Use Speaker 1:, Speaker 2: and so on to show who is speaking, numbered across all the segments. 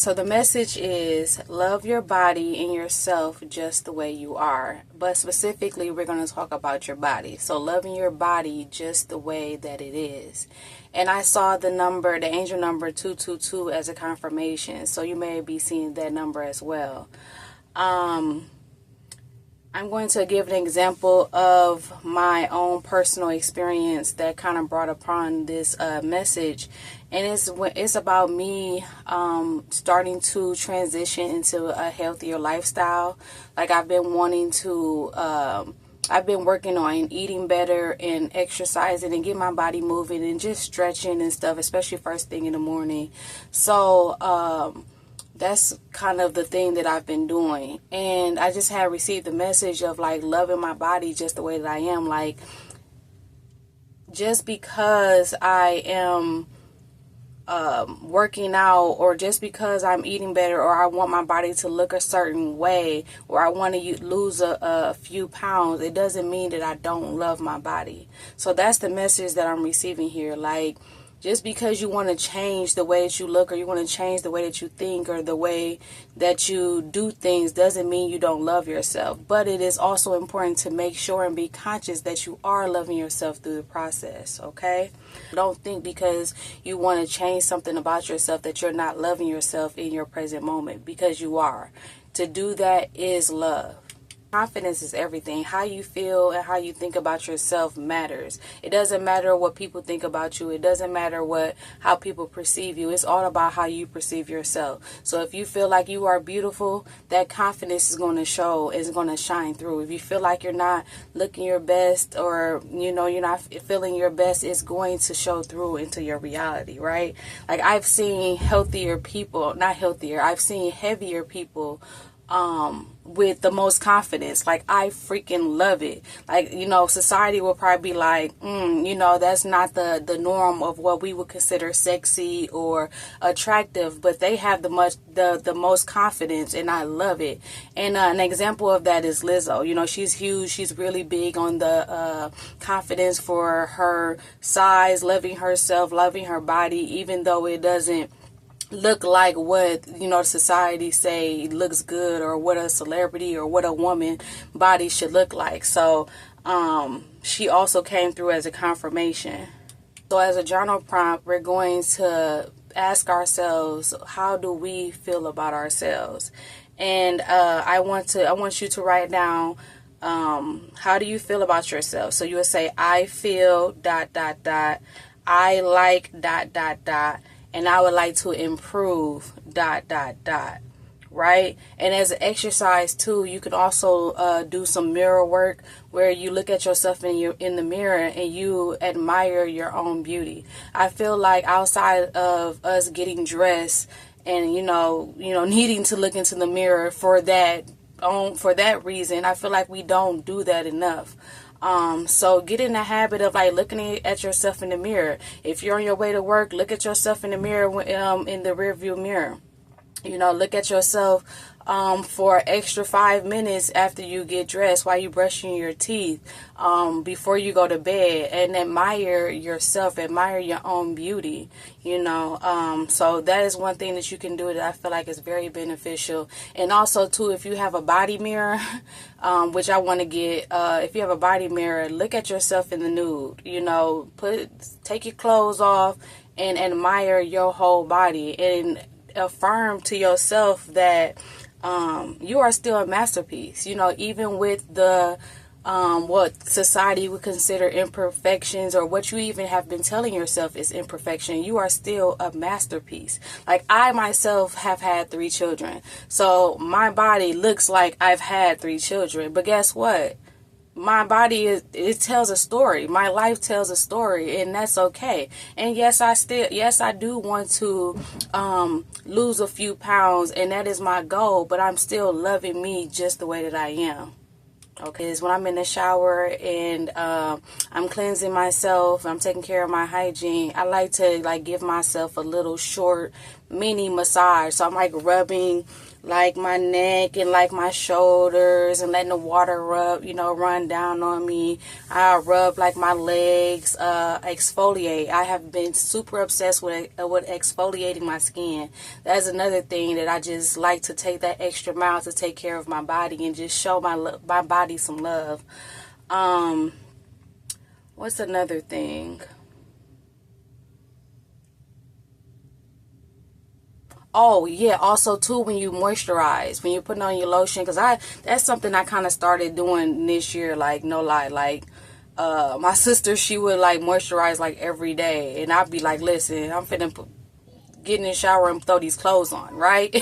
Speaker 1: So the message is love your body and yourself just the way you are. But specifically, we're going to talk about your body. So loving your body just the way that it is. And I saw the number, the angel number 222 as a confirmation. So you may be seeing that number as well. I'm going to give an example of my own personal experience that kind of brought upon this message. And it's about me starting to transition into a healthier lifestyle. Like I've been wanting to, I've been working on eating better and exercising and get my body moving and just stretching and stuff, especially first thing in the morning. So, that's kind of the thing that I've been doing. And I just had received the message of like loving my body just the way that I am. Like just because I am working out, or just because I'm eating better, or I want my body to look a certain way, or I want to lose a few pounds, it doesn't mean that I don't love my body. So that's the message that I'm receiving here. Like, just because you want to change the way that you look, or you want to change the way that you think, or the way that you do things, doesn't mean you don't love yourself. But it is also important to make sure and be conscious that you are loving yourself through the process, okay? Don't think because you want to change something about yourself that you're not loving yourself in your present moment, because you are. To do that is love. Confidence is everything. How you feel and how you think about yourself matters. It doesn't matter what people think about you. It doesn't matter how people perceive you. It's all about how you perceive yourself. So if you feel like you are beautiful, that confidence is going to show, is going to shine through. If you feel like you're not looking your best, or you're not feeling your best, it's going to show through into your reality, right? Like I've seen healthier people, not healthier, I've seen heavier people with the most confidence. Like I freaking love it. Like, society will probably be like, that's not the norm of what we would consider sexy or attractive, but they have the most confidence, and I love it. And an example of that is Lizzo. She's huge. She's really big on the confidence for her size, loving herself, loving her body, even though it doesn't look like what society say looks good, or what a celebrity or what a woman body should look like. So she also came through as a confirmation. So as a journal prompt, we're going to ask ourselves, how do we feel about ourselves? And I want you to write down, how do you feel about yourself? So you would say, I feel ... I like ... and I would like to improve ... right? And as an exercise too, you can also do some mirror work, where you look at yourself in the mirror and you admire your own beauty. I feel like outside of us getting dressed and needing to look into the mirror for that reason, I feel like we don't do that enough. So get in the habit of like looking at yourself in the mirror. If you're on your way to work, look at yourself in the mirror, in the rear view mirror. Look at yourself for extra 5 minutes after you get dressed, while you brushing your teeth, before you go to bed, and admire yourself, admire your own beauty. So that is one thing that you can do that I feel like is very beneficial. And also too, if you have a body mirror, which I want to get, if you have a body mirror, look at yourself in the nude. Take your clothes off and admire your whole body, and affirm to yourself that you are still a masterpiece. Even with the what society would consider imperfections, or what you even have been telling yourself is imperfection, you are still a masterpiece. Like I myself have had 3 children, so my body looks like I've had 3 children, but guess what? My body it tells a story. My life tells a story, and that's okay. And yes, I do want to lose a few pounds, and that is my goal, but I'm still loving me just the way that I am. Okay, is when I'm in the shower and I'm cleansing myself, I'm taking care of my hygiene, I like to like give myself a little short mini massage. So I'm like rubbing like my neck and like my shoulders and letting the water rub, run down on me. I rub like my legs, exfoliate. I have been super obsessed with exfoliating my skin. That's another thing that I just like to take that extra mile to take care of my body and just show my body some love. What's another thing? Oh, yeah. Also, too, when you moisturize, when you're putting on your lotion, because that's something I kind of started doing this year, like, no lie. Like, my sister, she would, like, moisturize, like, every day. And I'd be like, listen, I'm finna get in the shower and throw these clothes on, right?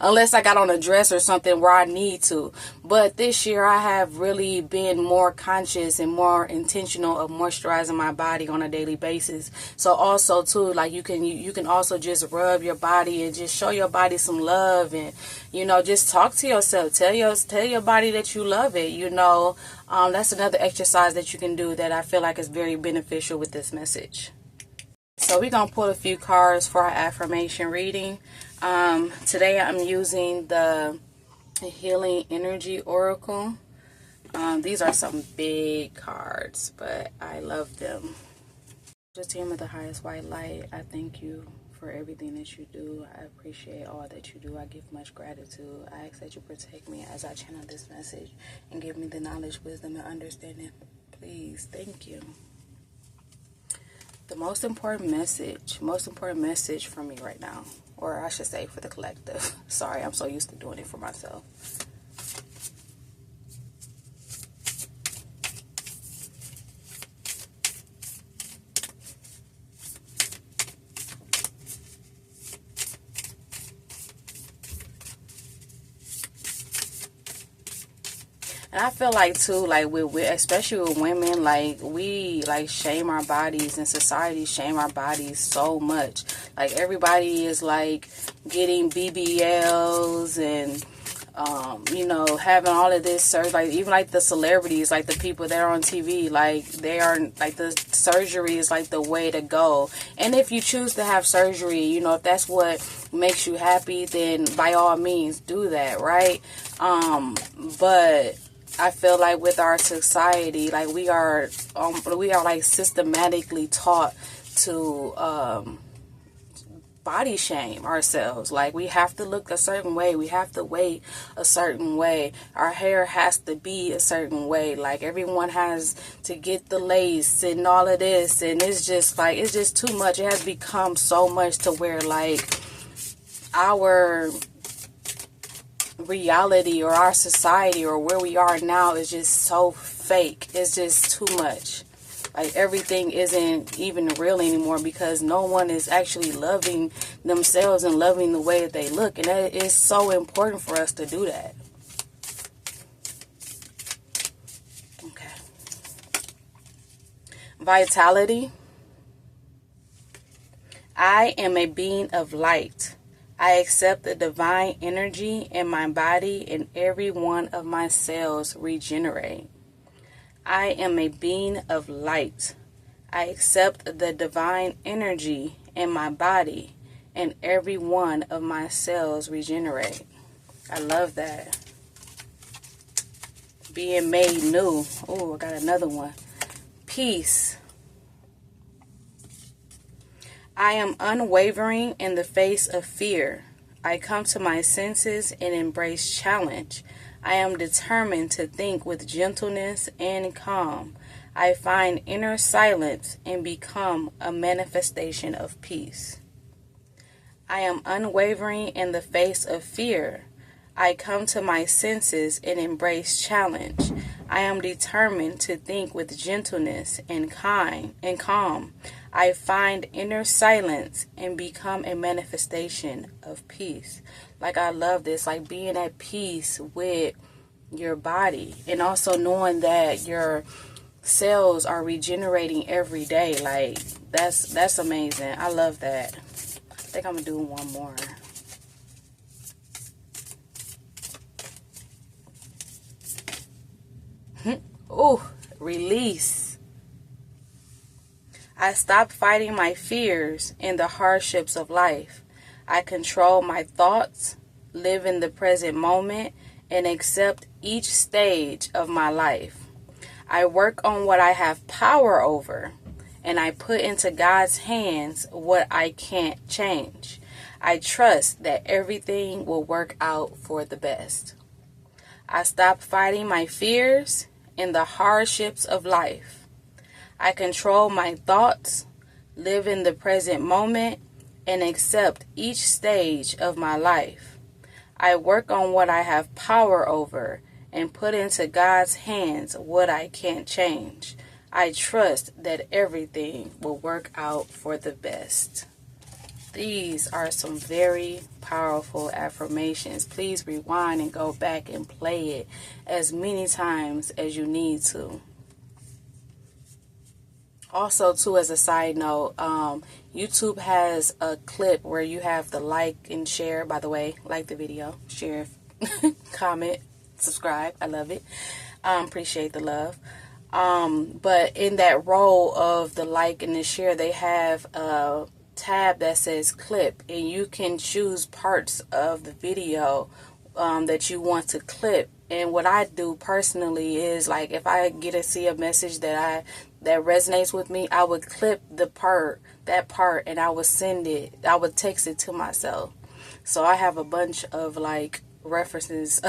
Speaker 1: Unless I got on a dress or something where I need to. But this year I have really been more conscious and more intentional of moisturizing my body on a daily basis. So also too, like you can also just rub your body and just show your body some love and just talk to yourself. Tell your body that you love it. That's another exercise that you can do that I feel like is very beneficial with this message. So we're going to pull a few cards for our affirmation reading. Today I'm using the Healing Energy Oracle. These are some big cards, but I love them. Just Team of the Highest White Light, I thank you for everything that you do. I appreciate all that you do. I give much gratitude. I ask that you protect me as I channel this message and give me the knowledge, wisdom, and understanding. Please, thank you. The most important message for me right now, or I should say for the collective. Sorry, I'm so used to doing it for myself. And I feel like too, like with especially with women, like we like shame our bodies, and society shame our bodies so much. Like everybody is like getting BBLs and having all of this surgery. Like even like the celebrities, like the people that are on TV, like they are like the surgery is like the way to go. And if you choose to have surgery, if that's what makes you happy, then by all means do that, right? But I feel like with our society, like we are like systematically taught to body shame ourselves. Like we have to look a certain way, we have to weight a certain way, our hair has to be a certain way, like everyone has to get the lace and all of this, and it's just too much. It has become so much to where like our reality or our society or where we are now is just so fake. It's just too much. Like everything isn't even real anymore because no one is actually loving themselves and loving the way that they look. And that is so important for us to do that. Okay. Vitality. I am a being of light. I accept the divine energy in my body and every one of my cells regenerate. I am a being of light. I accept the divine energy in my body and every one of my cells regenerate. I love that. Being made new. Oh, I got another one. Peace. I am unwavering in the face of fear. I come to my senses and embrace challenge. I am determined to think with gentleness and calm. I find inner silence and become a manifestation of peace. I am unwavering in the face of fear. I come to my senses and embrace challenge. I am determined to think with gentleness and calm. I find inner silence and become a manifestation of peace. Like I love this, like being at peace with your body and also knowing that your cells are regenerating every day. Like that's amazing. I love that. I think I'm gonna do one more. Ooh, release. I stop fighting my fears and the hardships of life. I control my thoughts, live in the present moment, and accept each stage of my life. I work on what I have power over, and I put into God's hands what I can't change. I trust that everything will work out for the best. I stop fighting my fears and the hardships of life. I control my thoughts, live in the present moment, and accept each stage of my life. I work on what I have power over and put into God's hands what I can't change. I trust that everything will work out for the best. These are some very powerful affirmations. Please rewind and go back and play it as many times as you need to. Also, too, as a side note, YouTube has a clip where you have the like and share. By the way, like the video, share, comment, subscribe. I love it. Appreciate the love. But in that row of the like and the share, they have a tab that says clip, and you can choose parts of the video that you want to clip. And what I do personally is, like, if I get to see a message that resonates with me, I would clip that part, and I would text it to myself. So I have a bunch of like references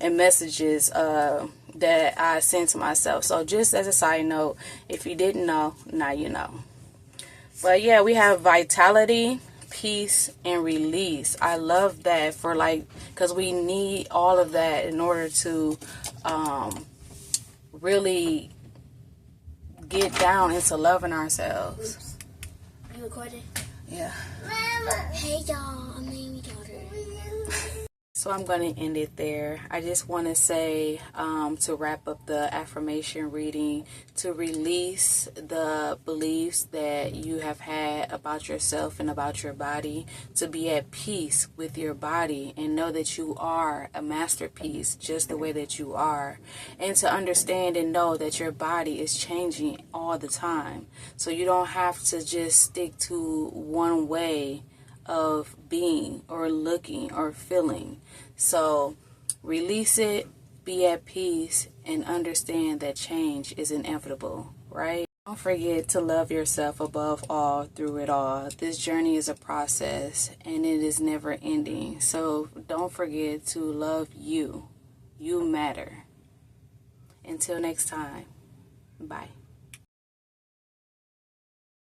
Speaker 1: and messages that I send to myself. So just as a side note, if you didn't know, now you know. But yeah, we have vitality, peace, and release. I love that because we need all of that in order to really get down into loving ourselves.
Speaker 2: Oops. You recording?
Speaker 1: Yeah.
Speaker 2: Hey y'all, I'm Naomi daughter.
Speaker 1: So I'm going to end it there. I just want to say, to wrap up the affirmation reading, to release the beliefs that you have had about yourself and about your body, to be at peace with your body and know that you are a masterpiece just the way that you are, and to understand and know that your body is changing all the time. So you don't have to just stick to one way of being or looking or feeling. So release it, be at peace, and understand that change is inevitable, right? Don't forget to love yourself above all through it all. This journey is a process and it is never ending. So don't forget to love you. You matter. Until next time, bye.